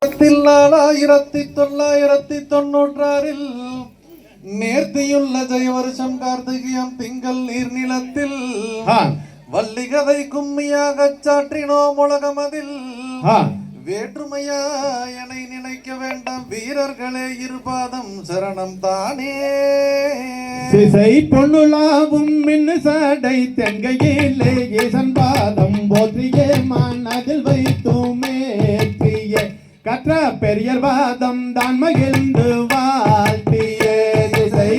1996 நேர்த்தியுள்ள ஜெய வருஷம் கார்த்திகியம் திங்கள் நீர்நிலத்தில் வள்ளிகதை கும்மியாக சாற்றினோம் உலகமதில் வேற்றுமையா என நினைக்க வேண்டாம் வீரர்களே இருபாதம் சரணம் தானே திசை பொண்ணுலாவும் மின்னு சாடை தென்கையிலே ஈசன் பாதம் போற்றியே மனதில் வைத்துமே கற்ற பெரியர் வாதம் தான் மகிழ்ந்து வாழ்த்தியே திசை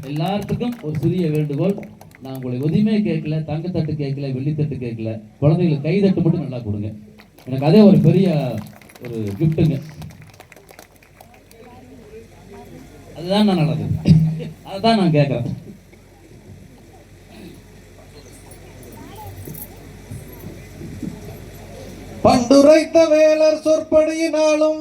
எல்லாத்துக்கும் ஒரு சிறிய வேண்டுகோள். நான் உங்களை எதுவுமே கேட்கல, தங்கத்தட்டு கேட்கல, வெள்ளித்தட்டு கேட்கல, குழந்தைகளுக்கு கைதட்டு மட்டும் நல்லா கொடுங்க. எனக்கு அதே ஒரு பெரிய ஒரு கிஃப்ட்டுங்க. அதுதான் நான் நல்லது, அதுதான் நான் கேட்குறேன். பண்டுரைத்த வேலர் சொற்படியினாலும்